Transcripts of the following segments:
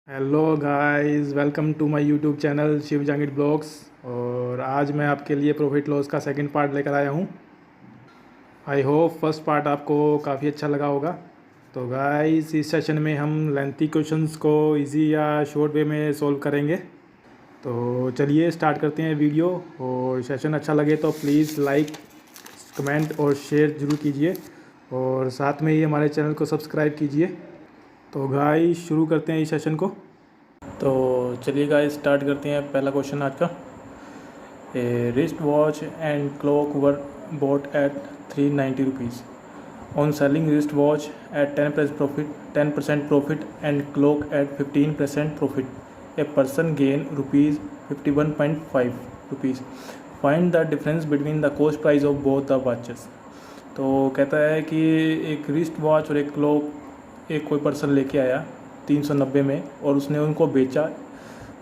Hello guys, welcome to my YouTube channel Shiv Jahangir blogs. और आज मैं आपके लिए प्रॉफिट लॉस का सेकंड पार्ट लेकर आया हूं। आई होप फर्स्ट पार्ट आपको काफ़ी अच्छा लगा होगा। तो गाइस, इस सेशन में हम लेंथी क्वेश्चंस को इजी या शॉर्ट वे में सॉल्व करेंगे। तो चलिए स्टार्ट करते हैं वीडियो। और सेशन अच्छा लगे तो प्लीज़ लाइक, कमेंट और शेयर ज़रूर कीजिए, और साथ में ही हमारे चैनल को सब्सक्राइब कीजिए। तो गाइस, शुरू करते हैं इस सेशन को। तो चलिए गाइस स्टार्ट करते हैं। पहला क्वेश्चन आज का, a wrist watch and clock were bought at 390 rupees. On selling wrist watch at 10% profit and clock at 15% profit, a person gain rupees 51.5 rupees. Find the difference between the cost price of both the watches. तो कहता है कि एक wrist watch और एक clock एक कोई person लेके आया 390 में, और उसने उनको बेचा।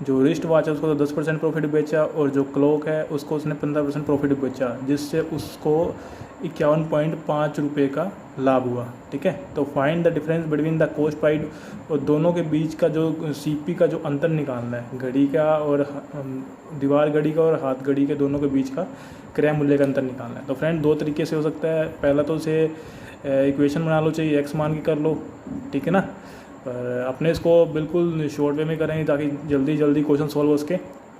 जो रिस्ट वॉच है उसको तो 10% प्रॉफिट बेचा, और जो क्लॉक है उसको उसने 15% प्रॉफिट बेचा, जिससे उसको 51.5 रुपये का लाभ हुआ। ठीक है, तो find the difference between the cost price, और दोनों के बीच का जो सीपी का जो अंतर निकालना है, घड़ी का और दीवार घड़ी का और हाथ घड़ी के दोनों के बीच का क्रय मूल्य का अंतर निकालना है। तो फ्रेंड, दो तरीके से हो सकता है। पहला तो उसे इक्वेशन बना लो, चाहिए एक्स मान के कर लो, ठीक है ना। पर अपने इसको बिल्कुल शॉर्ट वे में करेंगे ताकि जल्दी जल्दी क्वेश्चन सॉल्व हो सके।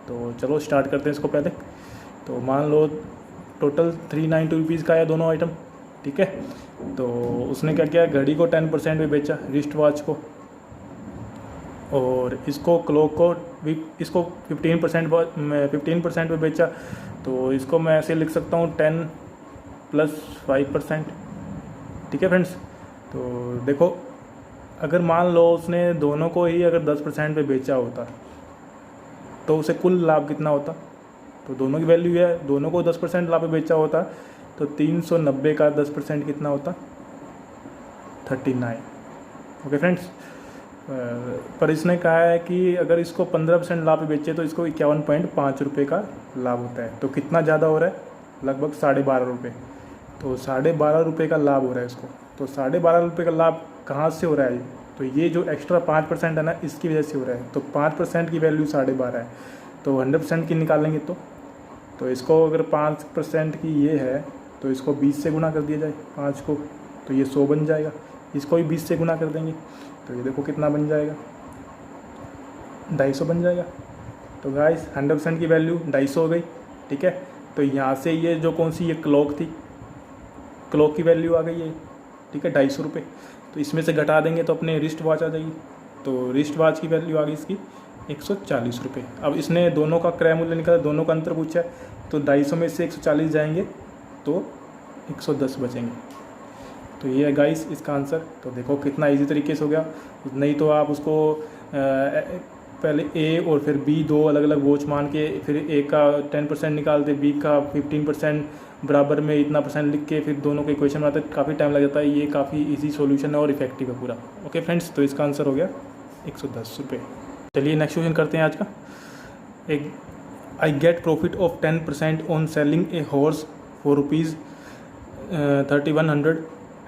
तो चलो स्टार्ट करते हैं इसको। पहले तो मान लो टोटल 390 रुपीज़ का है दोनों आइटम, ठीक है। तो उसने क्या किया, घड़ी को 10% में बेचा, रिस्ट वॉच को, और इसको क्लॉक को भी इसको 15% में बेचा। तो इसको मैं ऐसे लिख सकता हूँ 10 + 5%, ठीक है फ्रेंड्स। तो देखो, अगर मान लो उसने दोनों को ही अगर 10% पे बेचा होता तो उसे कुल लाभ कितना होता। तो दोनों की वैल्यू है, दोनों को 10% लाभ पे बेचा होता तो 390 का 10% कितना होता, 39। Okay friends. पर इसने कहा है कि अगर इसको 15% लाभ पे बेचे तो इसको 51.5 रुपये का लाभ होता है। तो कितना ज़्यादा हो रहा है, लगभग 12.5 रुपये। तो 12.5 रुपये का लाभ हो रहा है इसको। तो 12.5 रुपये का लाभ कहाँ से हो रहा है, तो ये जो एक्स्ट्रा 5% है ना, इसकी वजह से हो रहा है। तो 5% की वैल्यू 12.5 है, तो 100% की निकालेंगे तो इसको अगर 5% की ये है तो इसको 20 से गुना कर दिया जाए 5 को, तो ये 100 बन जाएगा। इसको भी 20 से गुना कर देंगे तो ये देखो कितना बन जाएगा, 250 बन जाएगा। तो गाइस 100% की वैल्यू 250 हो गई, ठीक है। तो यहाँ से ये जो कौन सी ये क्लॉक थी, क्लॉक की वैल्यू आ गई है, ठीक है, 250 रुपये। तो इसमें से घटा देंगे तो अपने रिस्ट वॉच आ जाएगी। तो रिस्ट वॉच की वैल्यू आ गई इसकी 140 रुपये। अब इसने दोनों का क्रय मूल्य निकाला, दोनों का अंतर पूछा है, तो 250 में से 140 जाएंगे तो 110 बचेंगे। तो ये है गाइस इसका आंसर। तो देखो कितना इजी तरीके से हो गया। नहीं तो आप उसको पहले ए और फिर बी दो अलग अलग वॉच मान के, फिर ए का 10% निकालते, बी का 15% बराबर में इतना परसेंट लिख के फिर दोनों के इक्वेशन बनाते, काफ़ी टाइम लग जाता है। ये काफ़ी इजी सॉल्यूशन है और इफेक्टिव है पूरा। ओके फ्रेंड्स, तो इसका आंसर हो गया 110 रुपये। चलिए नेक्स्ट क्वेश्चन करते हैं आज का। एक I get profit of 10% on selling a horse for ₹3100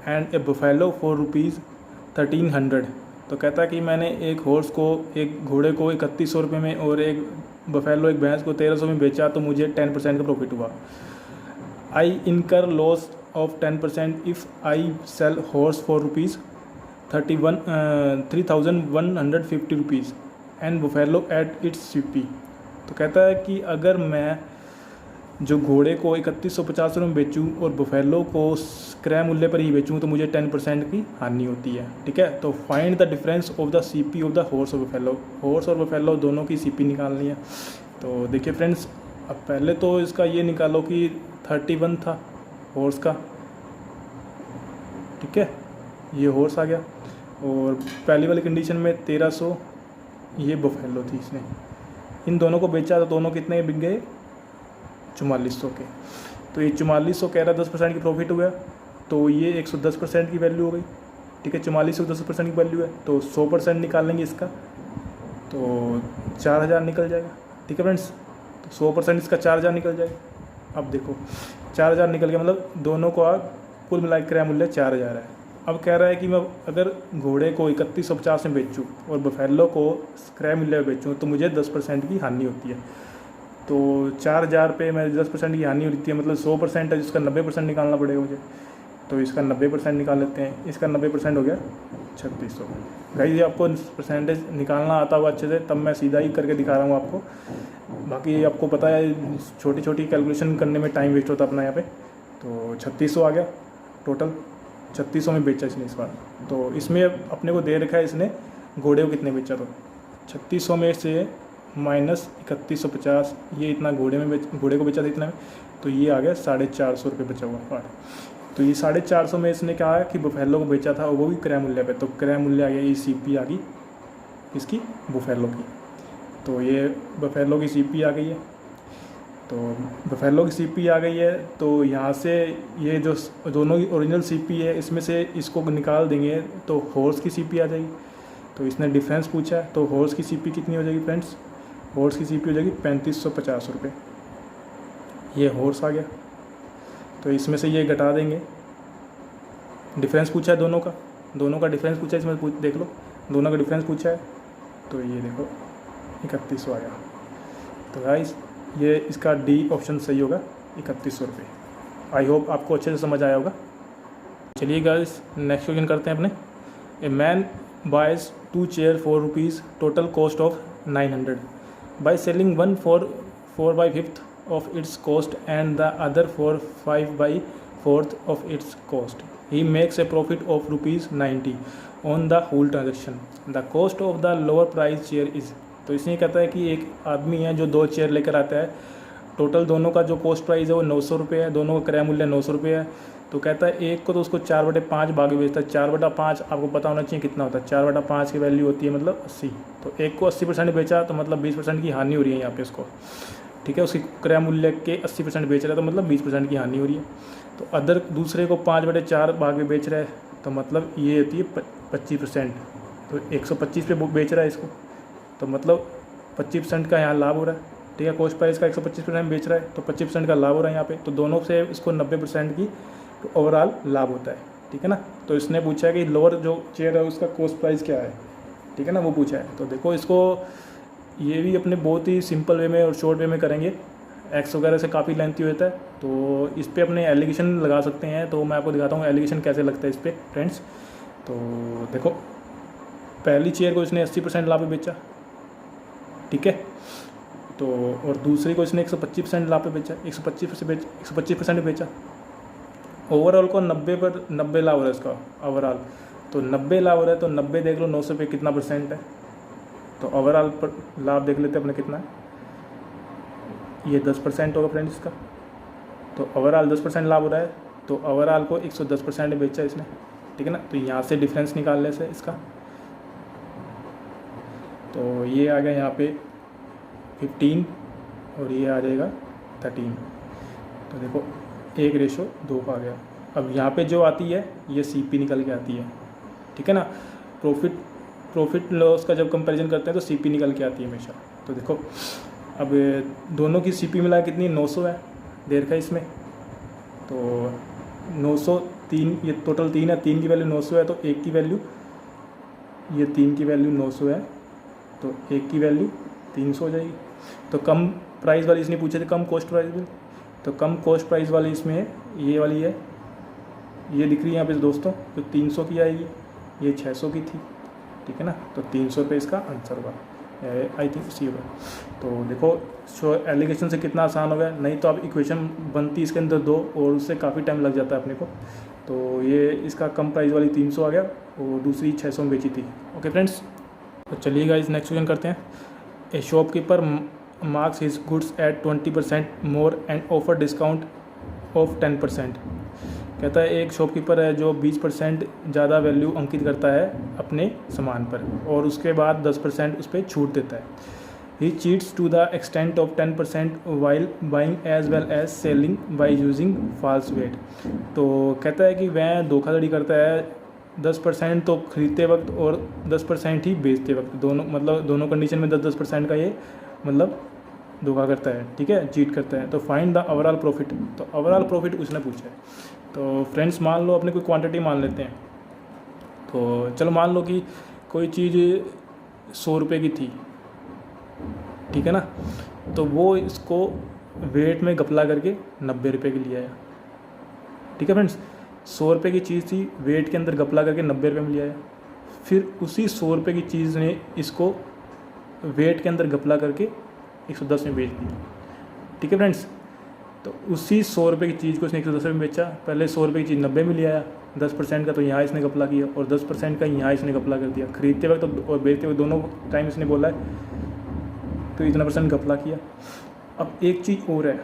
and A buffalo for ₹1300। तो कहता है कि मैंने एक हॉर्स को, एक घोड़े को 3100 रुपये में और एक बफेलो, एक भैंस को 1300 में बेचा, तो मुझे 10% का प्रॉफिट हुआ। I incur loss of 10% if I sell horse for ₹3150 and buffalo at its CP. तो कहता है कि अगर मैं जो घोड़े को 3150 रुपये में बेचूँ और बफेलो को क्रय मूल्य पर ही बेचूँ तो मुझे 10% की हानि होती है, ठीक है। तो find the difference of the CP of the horse और बफेलो। हॉर्स और बफेलो दोनों की सीपी निकालनी है। तो देखिए फ्रेंड्स, अब पहले तो इसका ये निकालो कि 31 था हॉर्स का, ठीक है, ये हॉर्स आ गया, और पहली वाली कंडीशन में 1300 ये बफेलो थी। इसने इन दोनों को बेचा तो दोनों कितने बिक गए, 4400 के। तो ये 4400 कह रहा 10% की प्रॉफिट हुआ, तो ये 110% की वैल्यू हो गई, ठीक है। 4400 10% की वैल्यू है, तो 100% निकालेंगे इसका, तो 4000 निकल जाएगा, ठीक है फ्रेंड्स। तो 100% इसका 4000 निकल जाएगा। अब देखो 4000 निकल गया, मतलब दोनों को कुल मिला क्रय मूल्य 4000 है, अब कह रहा है कि मैं अगर घोड़े को 3150 में बेचूँ और बफेलो को क्रय मूल्य में बेचूँ तो मुझे 10% की हानि होती है। तो 4000 पे मैं 10% की हानि होती है, मतलब 100% है, जिसका 90% निकालना पड़ेगा मुझे। तो इसका 90% निकाल लेते हैं। इसका 90% हो गया 3600। गाइस ये आपको परसेंटेज निकालना आता हुआ अच्छे से, तब मैं सीधा ही करके दिखा रहा हूँ आपको। बाकी आपको पता है छोटी छोटी कैलकुलेशन करने में टाइम वेस्ट होता है अपना यहाँ पे। तो 3600 आ गया टोटल। 3600 में बेचा इसने इस बार। तो इसमें अपने को दे रखा है इसने घोड़े को कितने बेचा, तो 3600 में से माइनस 3150, ये इतना घोड़े को बेचा था इतना में, तो ये आ गया 450 रुपये बचा हुआ पार्ट। तो ये 450 में इसने कहा है कि बफेलो को बेचा था, वो भी क्रय मूल्य पे। तो क्रय मूल्य आ गया, ये सीपी आ गई इसकी बफेलो की। तो ये बफेलो की सीपी आ गई है। तो बफेलो की सीपी आ गई है। तो यहाँ से ये जो दोनों की ओरिजिनल सीपी है, इसमें से इसको निकाल देंगे तो हॉर्स की सीपी आ जाएगी। तो इसने डिफरेंस पूछा है, तो हॉर्स की सीपी कितनी हो जाएगी फ्रेंड्स? हॉर्स की सीपी हो जाएगी 3550 रुपये। ये हॉर्स आ गया। तो इसमें से ये घटा देंगे। डिफरेंस पूछा है दोनों का डिफरेंस पूछा है, इसमें देख लो दोनों का डिफरेंस पूछा है। तो ये देखो 3100 आ गया। तो गाइस ये इसका डी ऑप्शन सही होगा, 3100 रुपये। आई होप आपको अच्छे से समझ आया होगा। चलिए गाइस नेक्स्ट क्वेश्चन करते हैं अपने। A man buys 2 chair ₹4, total cost of 900, by selling one for 4/5 of its cost and the other for 5/4 of its cost. He makes a profit of ₹90 on the whole transaction. The cost of the lower price chair is. तो इसमें कहता है कि एक आदमी है जो 2 chair लेकर आता है। टोटल दोनों का जो कॉस्ट प्राइस है वो 900 रुपये है, दोनों का क्रय मूल्य 900 रुपये है। तो कहता है एक को तो उसको 4/5 भाग में बेचता है। 4/5 आपको पता होना चाहिए कितना होता है। 4/5 की वैल्यू होती है मतलब 80। तो एक को 80% बेचा तो मतलब 20% की हानि हो रही है यहाँ पे इसको, ठीक है। उसकी क्रय मूल्य के 80% बेच रहा है तो मतलब 20% की हानि हो रही है। तो अदर दूसरे को 5/4 भाग में बेच रहा है तो मतलब ये होती है 25%। तो 125 पे बेच रहा है इसको, तो मतलब 25% का यहाँ लाभ हो रहा है, ठीक है। कॉस्ट प्राइस का 125% में बेच रहा है तो 25% का लाभ हो रहा है यहाँ पे। तो दोनों से इसको 90% की तो ओवरऑल लाभ होता है, ठीक है ना। तो इसने पूछा है कि लोअर जो चेयर है उसका कॉस्ट प्राइस क्या है, ठीक है ना, वो पूछा है। तो देखो इसको ये भी अपने बहुत ही सिंपल वे में और शॉर्ट वे में करेंगे। एक्स वगैरह से काफ़ी लेंथी होता है, तो इस पर अपने एलिगेशन लगा सकते हैं। तो मैं आपको दिखाता हूँ एलिगेशन कैसे लगता है इस पर फ्रेंड्स। तो देखो पहली चेयर को इसने 80% लाभ पे बेचा, ठीक है। तो और दूसरी को इसने 125% लाभ पे बेचा, 125% पे बेचा। ओवरऑल को 90 लाभ हो रहा है इसका ओवरऑल। तो 90 लाभ हो रहा है, तो 90 देख लो 900 पे कितना परसेंट है। तो ओवरऑल पर लाभ देख लेते हैं अपने कितना है, ये 10% होगा फ्रेंड्स इसका। तो ओवरऑल 10% लाभ हो रहा है, तो ओवरऑल को 110% में बेचा इसने, ठीक है ना। तो यहाँ से डिफरेंस निकालने से इसका, तो ये आ गया यहाँ पे 15 और ये आ जाएगा 13। तो देखो 1:2 का आ गया। अब यहाँ पे जो आती है ये सीपी निकल के आती है, ठीक है ना। प्रॉफिट लॉस का जब कंपैरिजन करते हैं तो सीपी निकल के आती है हमेशा। तो देखो अब दोनों की सीपी मिला कितनी 900 है देर का इसमें। तो 903, ये टोटल 3 है, 3 की वैल्यू 900 है, तो 1 की वैल्यू, ये 3 की वैल्यू 900 है तो 1 की वैल्यू 300 हो जाएगी। तो कम प्राइस वाली इसने पूछे थे, कम कॉस्ट प्राइस वाली, तो कम कॉस्ट प्राइस वाली इसमें है, ये वाली है, ये दिख रही है यहाँ पे दोस्तों, तो 300 की आएगी, ये 600 की थी, ठीक है ना। तो 300 रुपये इसका आंसर होगा, आई थिंक सी होगा। तो देखो शो एलिगेशन से कितना आसान हो गया, नहीं तो आप इक्वेशन बनती इसके अंदर 2 और उससे काफ़ी टाइम लग जाता है अपने को। तो ये इसका कम प्राइस वाली 300 आ गया और दूसरी 600 में बेची थी। ओके फ्रेंड्स, तो चलिए गाइस नेक्स्ट क्वेश्चन करते हैं। ए shopkeeper marks his goods at 20% more and offer discount of 10%। कहता है एक शॉपकीपर है जो 20% ज़्यादा वैल्यू अंकित करता है अपने सामान पर और उसके बाद 10% उस पर छूट देता है। He cheats to the extent of 10% while buying as well as selling by using false weight. तो कहता है कि वह धोखाधड़ी करता है 10% तो खरीदते वक्त और 10% ही बेचते वक्त, दोनों मतलब दोनों कंडीशन में 10% का ये मतलब धोखा करता है, ठीक है, चीट करता है। तो फाइंड द ओवरऑल प्रॉफिट, तो ओवरऑल प्रॉफिट उसने पूछा है। तो फ्रेंड्स मान लो अपने कोई क्वांटिटी मान लेते हैं, तो चलो मान लो कि कोई चीज़ 100 रुपये की थी, ठीक है ना, तो वो इसको वेट में घपला करके 90 रुपये की लिया आया। ठीक है फ्रेंड्स, 100 रुपये की चीज़ थी, वेट के अंदर घपला करके 90 रुपये में लिया आया। फिर उसी 100 रुपये की चीज़ ने इसको वेट के अंदर घपला करके 110 में बेच दिया। ठीक है फ्रेंड्स, तो उसी 100 रुपये की चीज़ को इसने 110 में बेचा। पहले 100 रुपये की चीज़ 90 में ले आया, 10% का तो यहाँ इसने घपला किया और 10% का यहाँ इसने घपला कर दिया। खरीदते वक्त तो और बेचते हुए दोनों टाइम इसने बोला है, तो इतना % घपला किया। अब एक चीज़ और है,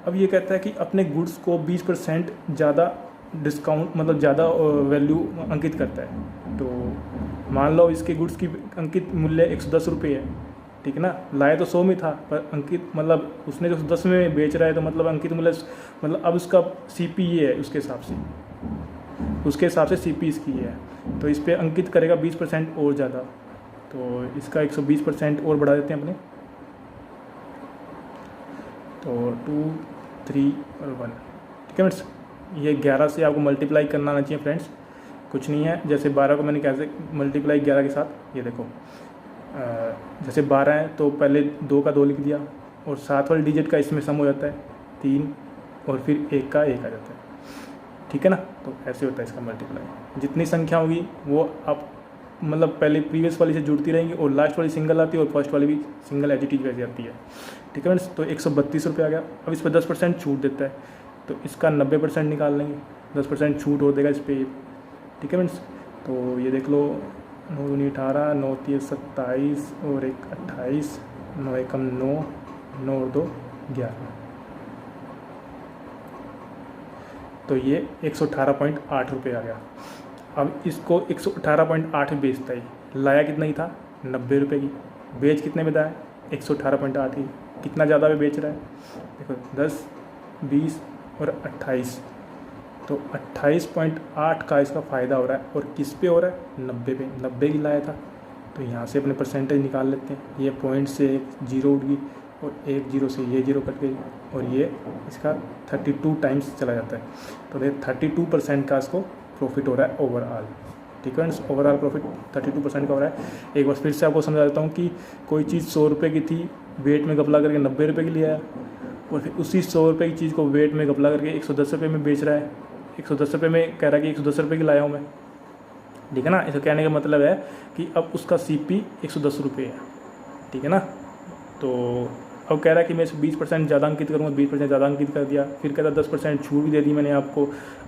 अब ये कहता है कि अपने गुड्स को 20% ज़्यादा डिस्काउंट, मतलब ज़्यादा वैल्यू अंकित करता है। तो मान लो इसके गुड्स की अंकित मूल्य 110 रुपये है, ठीक है ना, लाया तो 100 में था, पर अंकित मतलब उसने जो 10 में बेच रहा है, तो मतलब अंकित मूल्य, मतलब अब उसका CP ये है, उसके हिसाब से CP इसकी ये है, तो इस पर अंकित करेगा 20% और ज़्यादा। तो इसका 120% और बढ़ा देते हैं अपने, तो 2, 3 और 1। ठीक है फ्रेंड्स, ये 11 से आपको मल्टीप्लाई करना आना चाहिए फ्रेंड्स, कुछ नहीं है। जैसे 12 को मैंने कैसे मल्टीप्लाई 11 के साथ, ये देखो, जैसे 12 है तो पहले 2 का 2 लिख दिया और 7 वाले डिजिट का इसमें सम हो जाता है 3 और फिर 1 का 1 आ जाता है। ठीक है ना, तो ऐसे होता है इसका मल्टीप्लाई। जितनी संख्या होगी वो आप मतलब पहले प्रीवियस वाली से जुड़ती रहेंगी और लास्ट वाली सिंगल आती है और फर्स्ट वाली भी सिंगल एडिटिव वैसे आती है। ठीक है फ्रेंड्स, तो 132 रुपये आ गया। अब इस पर 10% छूट देता है, तो इसका 90% निकाल लेंगे, 10% छूट हो देगा इस पर। ठीक है फ्रेंड्स, तो ये देख लो, 9 दूनी 18, 9 3 27 और 1 28, 9 एकम 9, 9 और 2 11, तो ये 118.8 रुपये आ गया। अब इसको 118.8 में बेचता है, लाया कितना ही था 90 रुपये की, बेच कितने में था 118.8 की, कितना ज़्यादा में बेच रहा है देखो, 10, 20 और 28, तो 28.8 का इसका फ़ायदा हो रहा है। और किस पे हो रहा है 90 पे, 90 की लाया था, तो यहाँ से अपने परसेंटेज निकाल लेते हैं। ये पॉइंट से एक जीरो उठ गई और एक जीरो से ये जीरो कट गई और ये इसका 32 टाइम्स चला जाता है, तो ये 32% का इसको प्रॉफिट हो रहा है ओवरऑल। ठीक है, ओवरऑल प्रॉफिट 32% का हो रहा है। एक बार फिर से आपको समझा देता हूँ कि कोई चीज़ 100 रुपये की थी, वेट में घपला करके 90 रुपये की लिया और फिर उसी 100 रुपये की चीज़ को वेट में घपला करके 110 रुपये में बेच रहा है। 110 रुपये में कह रहा है कि 110 रुपये की लाया हूँ मैं। ठीक है ना, इसका कहने का मतलब है कि अब उसका CP 110 रुपये है। ठीक है ना, तो अब कह रहा है कि मैं 20% ज़्यादा अंकित करूँगा, 20% ज़्यादा अंकित कर दिया। फिर कहता 10% छूट भी दे दी मैंने आपको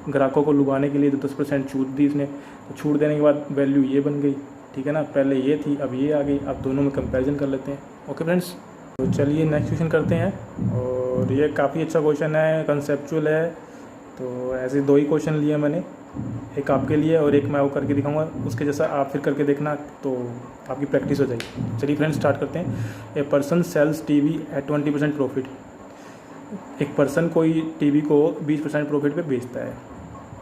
ग्राहकों को लुभाने के लिए, तो 10% छूट दी इसने। तो छूट देने के बाद वैल्यू ये बन गई। ठीक है ना, पहले ये थी अब ये आ गई। अब दोनों में कंपैरिजन कर लेते हैं। ओके फ्रेंड्स, तो चलिए नेक्स्ट क्वेश्चन करते हैं। और ये काफ़ी अच्छा क्वेश्चन है, कंसेप्चुअल है। तो ऐसे 2 ही क्वेश्चन लिए मैंने, एक आपके लिए और एक मैं वो करके दिखाऊंगा, उसके जैसा आप फिर करके देखना, तो आपकी प्रैक्टिस हो जाएगी। चलिए फ्रेंड्स स्टार्ट करते हैं। A person sells TV at 20% profit. एक पर्सन कोई TV को 20% प्रॉफिट पे बेचता है।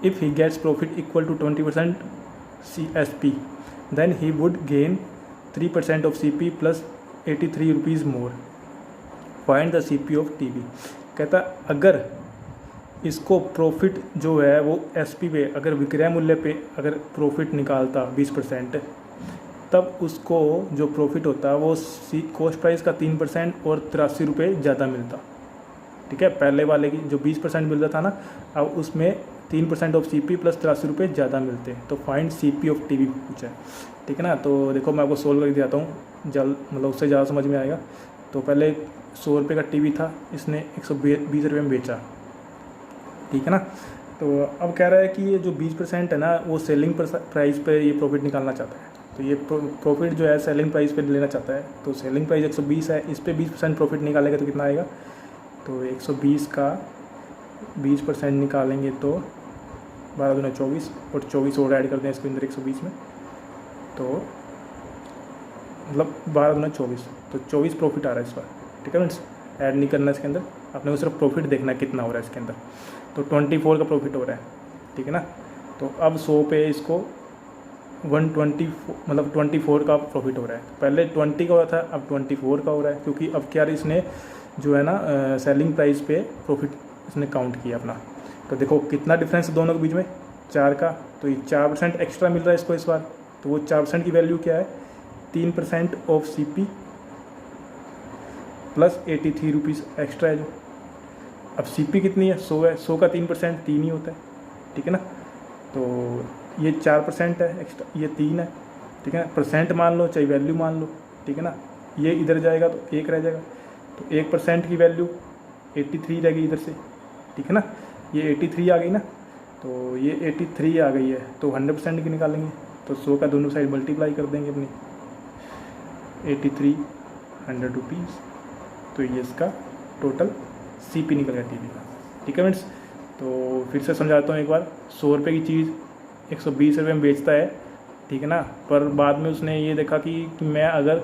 If he gets profit equal to 20% CSP, then he would gain 3% of CP plus 83 rupees more. Find the CP of TV। कहता अगर इसको प्रॉफिट जो है वो SP पे, अगर विक्रय मूल्य पे अगर प्रॉफिट निकालता 20%, तब उसको जो प्रॉफिट होता है वो कॉस्ट प्राइस का 3% और 83 रुपये ज़्यादा मिलता। ठीक है, पहले वाले की जो 20% मिल रहा था ना, अब उसमें 3% ऑफ CP प्लस 83 रुपये ज़्यादा मिलते हैं। तो फाइंड CP ऑफ TV पूछा है। ठीक है ना, तो देखो मैं आपको सोल्व करके दिखाता हूँ, जल्द मतलब उससे ज़्यादा समझ में आएगा। तो पहले 100 रुपये का TV था, इसने 120 रुपये में बेचा। ठीक है ना, तो अब कह रहा है कि ये जो 20% है ना, वो सेलिंग प्राइस पे ये प्रॉफिट निकालना चाहता है। तो ये प्रॉफिट जो है सेलिंग प्राइस पे लेना चाहता है। तो सेलिंग प्राइस 120 है, इस पे 20% प्रॉफिट निकालेगा तो कितना आएगा, तो 120 का 20% निकालेंगे तो 12 दूना 24 और 24 और ऐड करते हैं इसके अंदर 120 में, तो मतलब 12 दूना 24, तो 24 प्रॉफिट आ रहा है इस बार। ठीक है फ्रेंड्स, ऐड नहीं करना इसके अंदर, अपने को सिर्फ प्रॉफिट देखना है कितना हो रहा है इसके अंदर। तो 24 का प्रॉफिट हो रहा है। ठीक है ना, तो अब 100 पे इसको 124 मतलब 24 का प्रॉफिट हो रहा है। पहले 20 का हो रहा था, अब 24 का हो रहा है, क्योंकि अब क्या इसने जो है ना सेलिंग प्राइस पे प्रॉफिट इसने काउंट किया अपना। तो देखो कितना डिफरेंस दोनों के बीच में, 4 का तो ये 4% एक्स्ट्रा मिल रहा है इसको इस बार, तो वो 4% की वैल्यू क्या है, 3% of CP plus 83 rupees extra है जो। अब CP कितनी है, 100 है, 100 का 3% 3 ही होता है, ठीक है ना। तो ये 4% है एक्स्ट्रा, ये 3 है, ठीक है ना। परसेंट मान लो चाहे वैल्यू मान लो, ठीक है ना। ये इधर जाएगा तो 1 रह जाएगा, तो 1% की वैल्यू 83 रहेगी इधर से, ठीक है ना। ये 83 आ गई ना, तो ये 83 आ गई है, तो 100% की निकालेंगे, तो 100 का दोनों साइड मल्टीप्लाई कर देंगे अपनी, 83 100 रुपीज़, तो ये इसका टोटल CP निकल गया टीवी का, ठीक है फ्रेंड्स। तो फिर से समझाता हूँ एक बार, 100 रुपये की चीज़ 120 रुपये में बेचता है, ठीक है ना। पर बाद में उसने ये देखा कि मैं अगर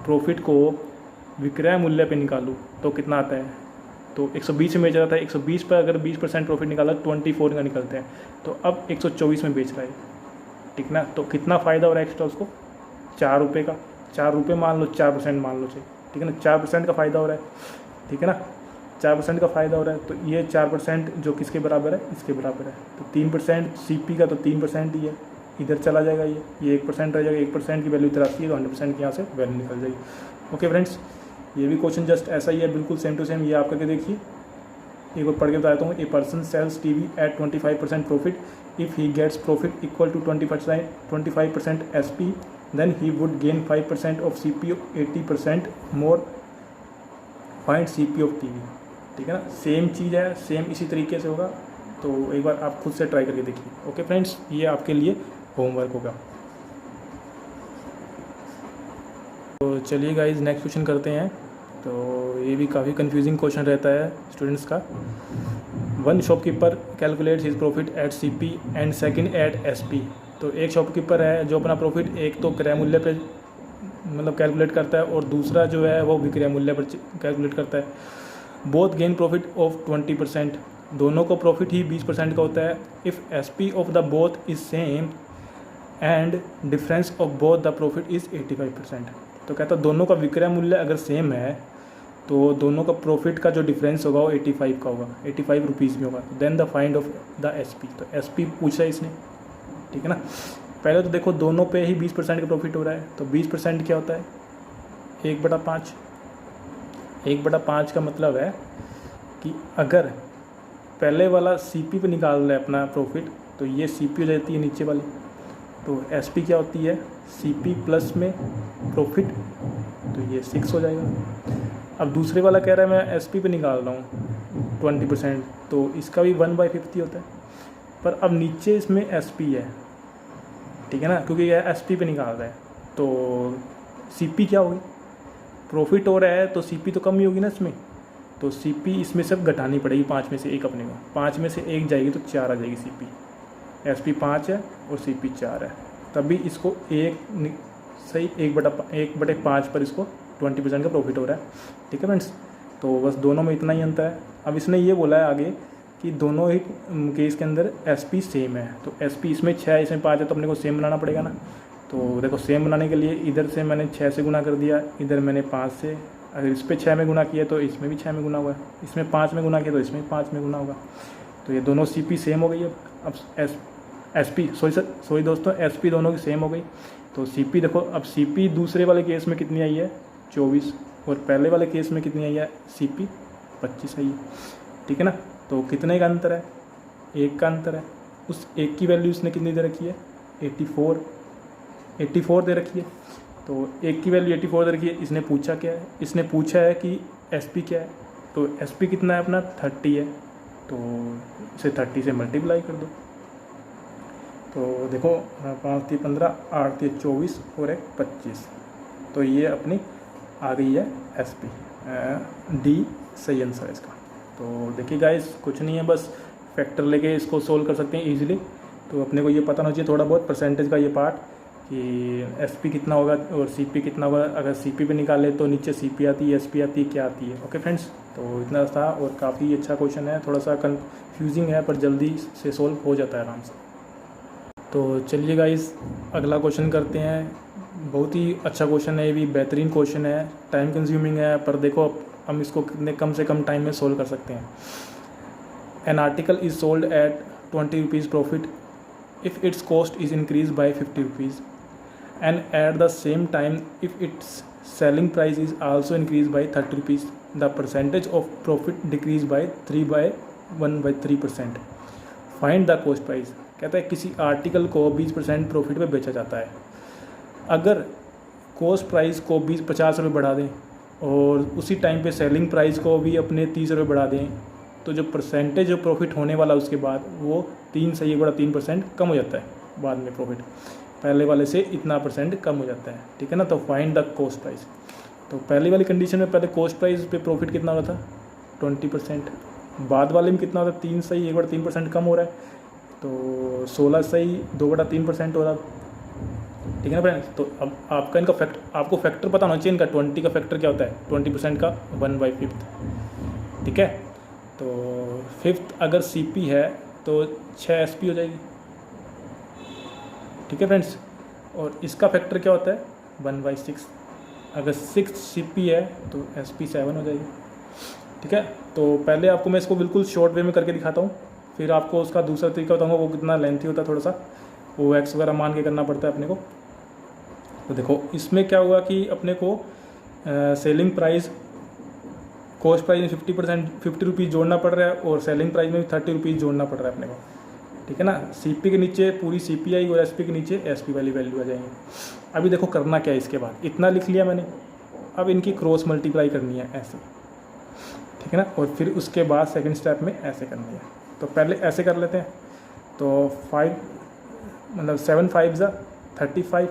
प्रॉफिट को विक्रय मूल्य पे निकालूँ तो कितना आता है, तो 120 में बेच रहा था, 120 पर अगर 20% प्रॉफिट निकाला 24 का निकलते हैं, तो अब 124 में बेच रहा है, ठीक ना। तो कितना फ़ायदा हो रहा है एक्स्ट्रा उसको, 4 रुपये का, 4 रुपये मान लो, 4% मान लो चाहिए, ठीक है ना। 4% का फ़ायदा हो रहा है, ठीक है ना, 4% का फ़ायदा हो रहा है। तो ये 4% जो किसके बराबर है, इसके बराबर है। तो 3% CP का, तो 3% ही है, इधर चला जाएगा, ये 1% रह जाएगा, 1% की वैल्यू 83 है, तो 100% की यहाँ से वैल्यू निकल जाएगी। ओके फ्रेंड्स, ये भी क्वेश्चन जस्ट ऐसा ही है, बिल्कुल सेम टू सेम। ये आप करके देखिए, एक बार पढ़ के बताता हूँ। A person sells TV at 25% profit, if he gets profit equal to 25% SP, then he would gain 5% of CP, 80% more, find CP of TV, ठीक है ना। सेम चीज़ है, सेम इसी तरीके से होगा, तो एक बार आप खुद से ट्राई करके देखिए। ओके फ्रेंड्स, ये आपके लिए होमवर्क होगा। तो चलिए गाइज नेक्स्ट क्वेश्चन करते हैं। तो ये भी काफ़ी कंफ्यूजिंग क्वेश्चन रहता है स्टूडेंट्स का। One shopkeeper calculates his profit at CP and second at SP। तो एक शॉपकीपर है जो अपना प्रॉफिट एक तो क्रय मूल्य पे मतलब कैलकुलेट करता है, और दूसरा जो है वो विक्रय मूल्य पर कैलकुलेट करता है। बोथ गेन प्रॉफिट ऑफ 20%, दोनों को प्रॉफिट ही 20% का होता है। If SP of the both is same and difference of both the profit is 85%। तो कहता है दोनों का विक्रय मूल्य अगर सेम है तो दोनों का प्रॉफिट का जो डिफरेंस होगा वो 85 का होगा, 85 रुपीज़ में होगा। Then the find of the SP, तो SP पूछा है इसने, ठीक है ना। पहले तो देखो दोनों पे ही 20% का प्रॉफिट हो रहा है, तो 20% क्या होता है, 1/5। 1/5 का मतलब है कि अगर पहले वाला CP पे निकाल रहा है अपना प्रॉफिट, तो ये CP हो जाती है नीचे वाली, तो SP क्या होती है, CP प्लस में प्रॉफिट, तो ये 6 हो जाएगा। अब दूसरे वाला कह रहा है मैं SP पे निकाल रहा हूँ 20%, तो इसका भी 1/50 होता है। पर अब नीचे इसमें SP है, ठीक है ना, क्योंकि यह SP पे निकाल रहा है, तो CP क्या होगी, प्रॉफिट हो रहा है तो CP तो कम ही होगी ना इसमें, तो CP इसमें सब घटानी पड़ेगी, 5 में से 1 अपने को, 5 में से 1 जाएगी तो 4 आ जाएगी CP। SP 5 है और CP 4 है, तभी इसको सही 1/5 पर इसको 20% का प्रॉफिट हो रहा है, ठीक है फ्रेंड्स। तो बस दोनों में इतना ही अंतर है। अब इसने ये बोला है आगे कि दोनों ही केस के अंदर SP सेम है, तो SP इसमें 6 है इसमें 5 है, तो अपने को सेम बनाना पड़ेगा ना। तो देखो सेम बनाने के लिए इधर से मैंने 6 से गुना कर दिया, इधर मैंने 5 से, अगर इस पर 6 में गुना किया तो इसमें भी 6 में गुना हुआ है, इसमें 5 में गुना किया तो इसमें 5 में गुना होगा। तो ये दोनों CP सेम हो गई है। अब SP सॉरी दोस्तों, SP दोनों की सेम हो गई, तो CP देखो, अब CP दूसरे वाले केस में कितनी आई है, 24, और पहले वाले केस में कितनी आई है, CP 25 आई है, ठीक है ना। तो कितने का अंतर है, 1 का अंतर है। उस 1 की वैल्यू इसने कितनी दे रखी है, 84 दे रखी है। तो 1 की वैल्यू 84 दे रखी है। इसने पूछा क्या है, इसने पूछा है कि SP क्या है, तो SP कितना है अपना 30 है, तो इसे 30 से मल्टीप्लाई कर दो। तो देखो 5 × 15, 8 × 24 और 1 25, तो ये अपनी आ गई है SP, D सही आंसर है इसका। तो देखिए गाइस, कुछ नहीं है, बस फैक्टर लेके इसको सोल्व कर सकते हैं इजीली। तो अपने को ये पता होना चाहिए थोड़ा बहुत परसेंटेज का ये पार्ट, कि SP कितना होगा और CP कितना होगा। अगर CP पे निकाले तो नीचे CP आती है, SP आती है, क्या आती है। ओके फ्रेंड्स, तो इतना था, और काफ़ी अच्छा क्वेश्चन है, थोड़ा सा कन्फ्यूजिंग है पर जल्दी से सोल्व हो जाता है आराम से। तो चलिए गाइस अगला क्वेश्चन करते हैं। बहुत ही अच्छा क्वेश्चन है, ये भी बेहतरीन क्वेश्चन है, टाइम कंज्यूमिंग है, पर देखो हम इसको कितने कम से कम टाइम में सोल्व कर सकते हैं। An article is sold at 20 rupees profit if its cost is increased by 50 rupees, and at the same time if its selling price is also increased by 30 rupees, the percentage of profit decrease by 3% find the cost price. कहता है किसी article को 20% profit पे बेचा जाता है, अगर cost price को 50 रुपये बढ़ा दें और उसी टाइम पे सेलिंग प्राइस को भी अपने 30 रुपये बढ़ा दें, तो जो परसेंटेज जो प्रॉफिट होने वाला उसके बाद वो 3% कम हो जाता है बाद में प्रॉफिट, पहले वाले से इतना परसेंट कम हो जाता है, ठीक है ना। तो फाइंड द कॉस्ट प्राइस। तो पहली वाली कंडीशन में पहले कॉस्ट प्राइस पे प्रॉफिट कितना हो रहा था 20%, बाद वाले में कितना होता है 3/3% कम हो रहा है, तो 16/2/3% हो रहा, ठीक है ना फ्रेंड्स। तो अब आपका इनका आपको फैक्टर पता होना चाहिए इनका। 20 का फैक्टर क्या होता है 20% का 1/5, ठीक है। तो 5th अगर CP है तो 6 SP हो जाएगी, ठीक है फ्रेंड्स। और इसका फैक्टर क्या होता है 1/6, अगर 6th CP है तो SP 7 हो जाएगी, ठीक है। तो पहले आपको मैं इसको बिल्कुल शॉर्ट वे में करके दिखाता हूँ, फिर आपको उसका दूसरा तरीका बताऊँगा, वो कितना लेंथी होता है, थोड़ा सा वो एक्स वगैरह मान के करना पड़ता है अपने को। तो देखो इसमें क्या हुआ कि अपने को सेलिंग प्राइस कॉस्ट प्राइस में 50 रुपीज़ जोड़ना पड़ रहा है और सेलिंग प्राइस में भी 30 रुपीज़ जोड़ना पड़ रहा है अपने को, ठीक है ना। CP के नीचे पूरी CP आई और SP के नीचे SP वाली वैल्यू आ जाएंगी। अभी देखो करना क्या है, इसके बाद इतना लिख लिया मैंने, अब इनकी क्रॉस मल्टीप्लाई करनी है ऐसे, ठीक है ना। और फिर उसके बाद सेकंड स्टेप में ऐसे करनी है। तो पहले ऐसे कर लेते हैं। तो 7 5 35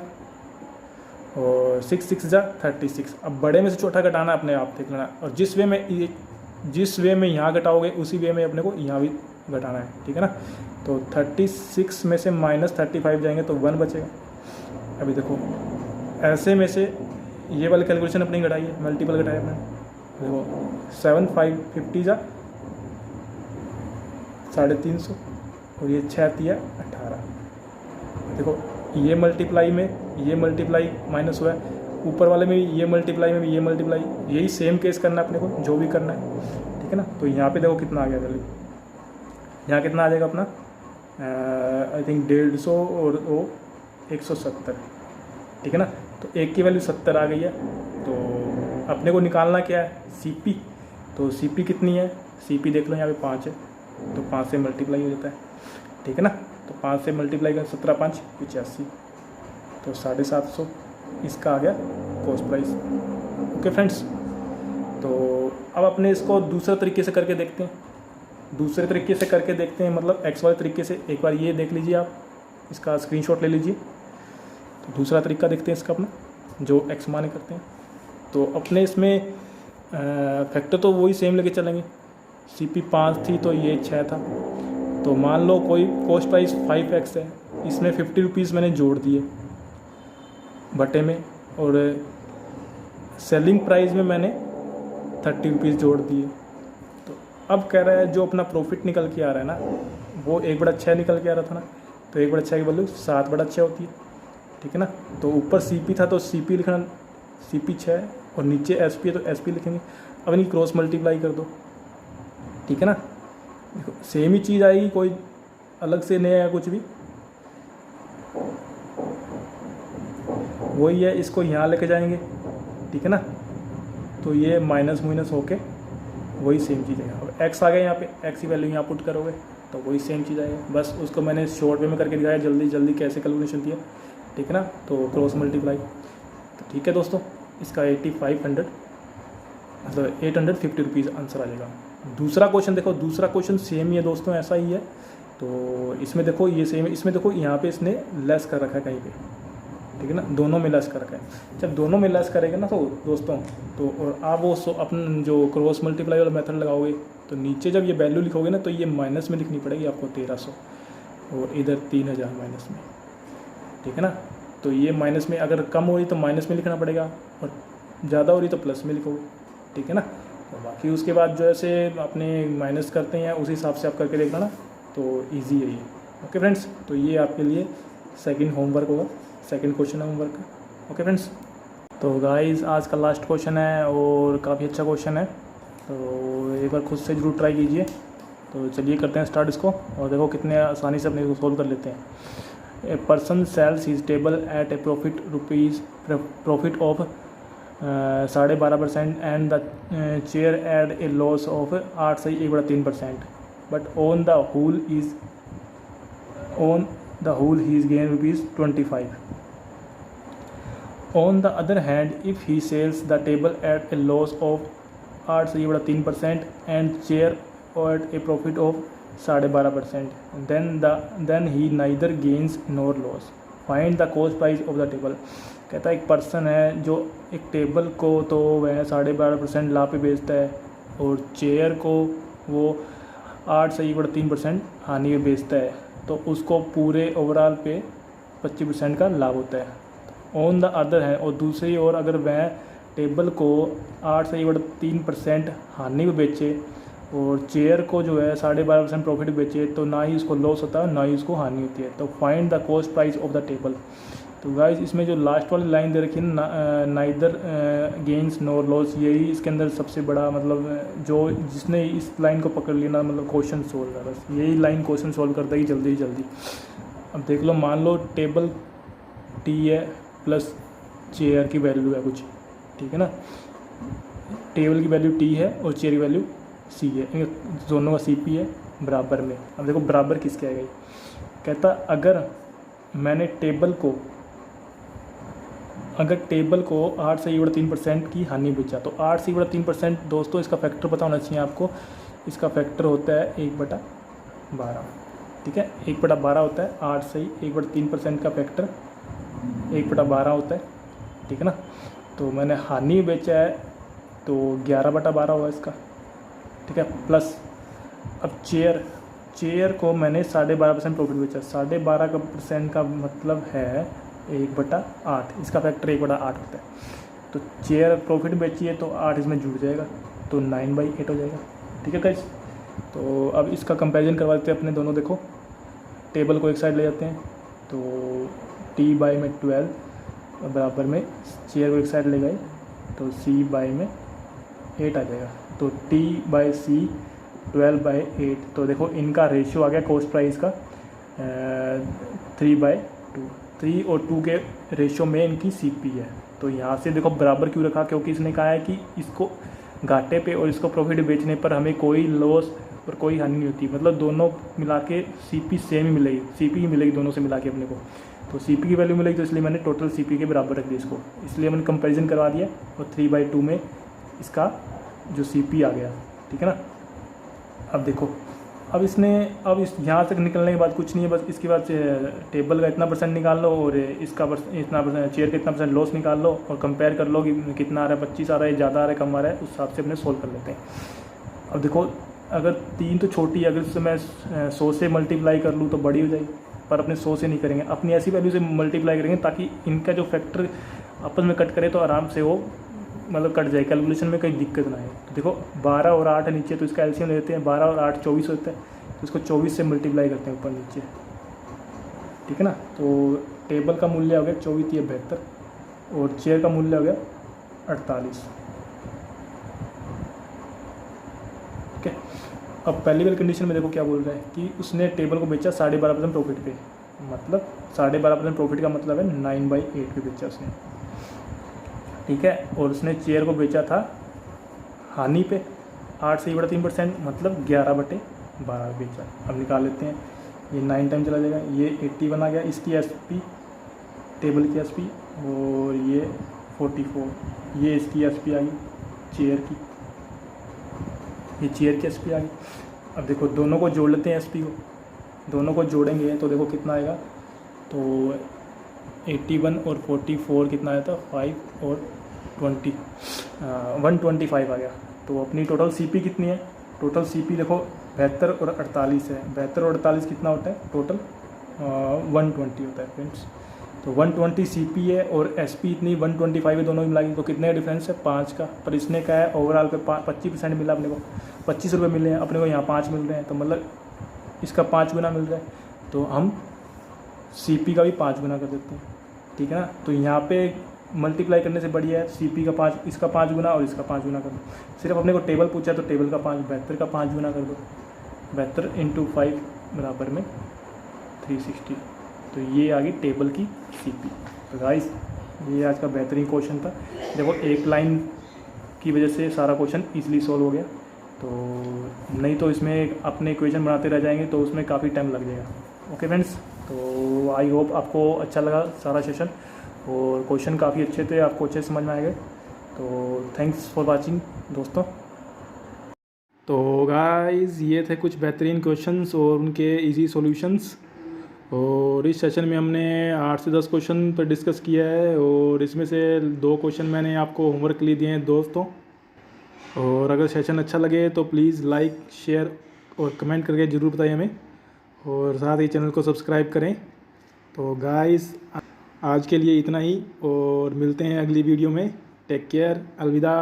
और 6 6 36। अब बड़े में से छोटा घटाना अपने आप देख लेना, और जिस वे में यहाँ घटाओगे उसी वे में अपने को यहाँ भी घटाना है, ठीक है ना। तो 36 में से -35 जाएंगे तो 1 बचेगा। अभी देखो ऐसे में से ये वाली कैलकुलेशन अपनी घटाई है, मल्टीपल घटाया अपने। देखो 7 5 50 350 और ये 6 3 18। देखो ये मल्टीप्लाई माइनस हुआ है, ऊपर वाले में भी ये मल्टीप्लाई में भी ये मल्टीप्लाई, यही सेम केस करना है अपने को जो भी करना है, ठीक है ना। तो यहाँ पे देखो कितना आ गया जल्दी, यहाँ कितना आ जाएगा अपना आई थिंक 150 और वो 170, ठीक है ना। तो एक की वैल्यू 70 आ गई है। तो अपने को निकालना क्या है CP। तो CP कितनी है, CP देख लो यहाँ पे 5 है, तो 5 से मल्टीप्लाई हो जाता है, ठीक है ना। तो 5 से मल्टीप्लाई कर 17 5 85, तो 750 इसका आ गया कॉस्ट प्राइस। ओके फ्रेंड्स, तो अब अपने इसको दूसरे तरीके से करके देखते हैं। मतलब एक्स वाले तरीके से। एक बार ये देख लीजिए आप, इसका स्क्रीनशॉट ले लीजिए। तो दूसरा तरीका देखते हैं इसका अपना, जो एक्स माने करते हैं। तो अपने इसमें फैक्टर तो वही सेम लेके चलेंगे। CP 5 थी तो ये 6 था। तो मान लो कोई कॉस्ट प्राइस 5x है, इसमें 50 रुपीज़ मैंने जोड़ दिए बटे में, और सेलिंग प्राइस में मैंने 30 रुपीज़ जोड़ दिए। तो अब कह रहा है जो अपना प्रॉफिट निकल के आ रहा है ना, वो 1/6 निकल के आ रहा था ना, तो 1/6 की वैल्यू 7/6 होती है, ठीक है ना। तो ऊपर CP था तो CP लिखना, CP 6 और नीचे SP है तो SP लिखेंगे। अब इनकी क्रॉस मल्टीप्लाई कर दो, ठीक है ना। देखो सेम ही चीज़ आएगी, कोई अलग से नहीं आया कुछ भी, वही है। इसको यहाँ लेके जाएंगे, ठीक है ना। तो ये माइनस होके वही सेम चीज़ है। अब x आ गया यहाँ पे, x की वैल्यू यहाँ पुट करोगे तो वही सेम चीज़ आएगा। बस उसको मैंने शॉर्ट वे में करके दिखाया, जल्दी कैसे कैलकुलेशन दिया, ठीक है ना। तो क्रॉस मल्टीप्लाई, तो ठीक है दोस्तों, इसका 8500 मतलब 850 रुपीज़ आंसर आ जाएगा। दूसरा क्वेश्चन देखो, दूसरा क्वेश्चन सेम ही है दोस्तों, ऐसा ही है। तो इसमें देखो ये सेम है, इसमें देखो यहाँ पे इसने लेस कर रखा है कहीं पे, ठीक है ना, दोनों में लेस कर रखा है। जब दोनों में लेस करेगा ना तो दोस्तों, तो और आप वो अपन जो क्रॉस मल्टीप्लाई वाला मेथड लगाओगे, तो नीचे जब ये वैल्यू लिखोगे ना तो ये माइनस में लिखनी पड़ेगी आपको 1300, और इधर 3000 माइनस में, ठीक है ना। तो ये माइनस में अगर कम हो रही तो माइनस में लिखना पड़ेगा, और ज़्यादा हो रही तो प्लस में लिखोगे, ठीक है ना। तो बाकी उसके बाद जैसे अपने माइनस करते हैं उस हिसाब से आप करके देखना ना, तो ईजी है ये। ओके फ्रेंड्स, तो ये आपके लिए सेकंड होमवर्क होगा, सेकंड क्वेश्चन है होमवर्क का। ओके फ्रेंड्स, तो गाइस आज का लास्ट क्वेश्चन है और काफ़ी अच्छा क्वेश्चन है, तो एक बार खुद से ज़रूर ट्राई कीजिए। तो चलिए करते हैं स्टार्ट इसको, और देखो कितने आसानी से अपने को सोल्व कर लेते हैं। A person sells his table at a profit of 12.5% and the chair at a loss of 8/3%, but on the whole he is gain ₹25. On the other hand, if he sells the table at a loss of 8/3% and chair at a profit of 12.5%, then he neither gains nor loss. Find the cost price of the table. कहता है एक person है जो एक table को तो वह 12.5% लाभ पे बेचता है और चेयर को वो 8/3% हानि में बेचता है, तो उसको पूरे ओवरऑल पे 25% का लाभ होता है। ऑन द अदर है, और दूसरी ओर अगर वह टेबल को 8/3% हानि में बेचे और चेयर को जो है 12.5% प्रॉफिट बेचे, तो ना ही उसको लॉस होता है ना ही उसको हानि होती है। तो find the cost price of the table. तो गाइस इसमें जो लास्ट वाली लाइन दे रखी है ना, नाइदर गेन्स नोर लॉस, यही इसके अंदर सबसे बड़ा मतलब जो जिसने इस लाइन को पकड़ लिया ना, मतलब क्वेश्चन सोल्व है। बस यही लाइन क्वेश्चन सोल्व करता ही जल्दी ही जल्दी। अब देख लो, मान लो टेबल टी है प्लस चेयर की वैल्यू है कुछ, ठीक है ना। टेबल की वैल्यू टी है और चेयर की वैल्यू सी है, इन दोनों का CP है बराबर में। अब देखो बराबर किसके आएगा, कहता अगर मैंने टेबल को 8/3% की हानि बेचा, तो 8/3% दोस्तों इसका फैक्टर पता होना चाहिए आपको। इसका फैक्टर होता है 1/12, ठीक है। 1/12 होता है 8/3% का फैक्टर 1/12 होता है, ठीक है ना। तो मैंने हानि बेचा है तो 11/12 होगा इसका, ठीक है। प्लस अब चेयर को मैंने 12.5% प्रॉफिट बेचा, 12.5% का मतलब है 1/8, इसका फैक्टर 1/8 होता है। तो चेयर प्रॉफिट बेची है तो 8 इसमें जुड़ जाएगा, तो 9/8 हो जाएगा, ठीक है गाइस। तो अब इसका कंपैरिजन करवा देते हैं अपने दोनों। देखो टेबल को एक साइड ले जाते हैं, तो T/12 बराबर में चेयर को एक साइड ले गए तो C/8 आ जाएगा, तो T/C 12/8। तो देखो इनका रेशियो आ गया कॉस्ट प्राइस का 3/2, 3 और 2 के रेशियो में इनकी CP है। तो यहाँ से देखो बराबर क्यों रखा, क्योंकि इसने कहा है कि इसको घाटे पे और इसको प्रॉफिट बेचने पर हमें कोई लॉस और कोई हानि नहीं होती, मतलब दोनों मिला के CP सेम ही मिलेगी, CP ही मिलेगी दोनों से मिला के अपने को। तो CP की वैल्यू मिलेगी, तो इसलिए मैंने टोटल CP के बराबर रख दिया इसको, इसलिए मैंने कंपैरिजन करवा दिया और 3/2 में इसका जो CP आ गया, ठीक है ना। अब देखो अब इस यहाँ तक निकलने के बाद कुछ नहीं है, बस इसके बाद टेबल का इतना % निकाल लो और इसका इतना %, चेयर का इतना % लॉस निकाल लो और कंपेयर कर लो कि कितना आ रहा है, 25 आ रहा है, ज़्यादा आ रहा है, कम आ रहा है, उस हिसाब से अपने सोल्व कर लेते हैं। अब देखो अगर 3 तो छोटी है, अगर इससे मैं 100 से मल्टीप्लाई कर लूँ तो बड़ी हो जाएगी, पर अपने 100 से नहीं करेंगे, अपनी ऐसी वैल्यू से मल्टीप्लाई करेंगे ताकि इनका जो फैक्टर आपस में कट करे तो आराम से वो मतलब कट जाए, कैलकुलेशन में कोई दिक्कत ना आए। तो देखो 12 और 8 है नीचे, तो इसका एलसीएम लेते हैं, 12 और 8 24 होता है, तो इसको 24 से मल्टीप्लाई करते हैं ऊपर नीचे, ठीक है ना। तो टेबल का मूल्य हो गया 24×72 और चेयर का मूल्य हो गया 48, ठीक है। अब पहली वाली कंडीशन में देखो क्या बोल रहा है कि उसने टेबल को बेचा 12.5% प्रॉफिट पे, मतलब 12.5% प्रॉफिट का मतलब है 9/8 पे बेचा उसने, ठीक है। और उसने चेयर को बेचा था हानि पे 8/3%, मतलब 11/12 बेचा। अब निकाल लेते हैं, ये 9 टाइम चला जाएगा, ये 81 आ गया इसकी SP, टेबल की SP, और ये 44, ये इसकी SP आ गई चेयर की, ये चेयर की SP आ गई। अब देखो दोनों को जोड़ लेते हैं, SP को दोनों को जोड़ेंगे तो देखो कितना आएगा, तो 81 और 44 कितना आया था, 5 और 20 125 आ गया। तो अपनी टोटल CP कितनी है, टोटल CP देखो 72 और 48 है, 72 और 48 कितना होता है टोटल 120 होता है फ्रेंड्स। तो 120 CP है और SP इतनी 125 है, दोनों ही मिलाएंगे तो कितने का डिफरेंस है 5 का। पर इसने क्या है ओवरऑल पे 25% मिला अपने को, 25 रुपये मिले हैं अपने को, यहाँ 5 मिल रहे हैं, तो मतलब इसका 5 गुना मिल रहा है, तो हम CP का भी 5 गुना कर देते हैं, ठीक है ना। तो यहाँ पे मल्टीप्लाई करने से बढ़िया है CP का 5, इसका 5 गुना और इसका 5 गुना कर दो। सिर्फ अपने को टेबल पूछा है तो टेबल का 5, 72 का 5 गुना कर दो, 72 इंटू 5 बराबर में 360। तो ये आ गई टेबल की सीपी। तो गाइस ये आज का बेहतरीन क्वेश्चन था। देखो एक लाइन की वजह से सारा क्वेश्चन इजीली सॉल्व हो गया। तो नहीं तो इसमें अपने इक्वेशन बनाते रह जाएंगे तो उसमें काफ़ी टाइम लग जाएगा। ओके फ्रेंड्स, तो आई होप आपको अच्छा लगा सारा सेशन और क्वेश्चन काफ़ी अच्छे थे, आपको अच्छे समझ में आए गए। तो थैंक्स फॉर वाचिंग दोस्तों। तो गाइस ये थे कुछ बेहतरीन क्वेश्चंस और उनके इजी सॉल्यूशंस। और इस सेशन में हमने 8 से 10 क्वेश्चन पर डिस्कस किया है और इसमें से 2 क्वेश्चन मैंने आपको होमवर्क के लिए दिए हैं दोस्तों। और अगर सेशन अच्छा लगे तो प्लीज़ लाइक शेयर और कमेंट करके ज़रूर बताइए हमें, और साथ ही चैनल को सब्सक्राइब करें। तो गाइस आज के लिए इतना ही और मिलते हैं अगली वीडियो में। टेक केयर, अलविदा।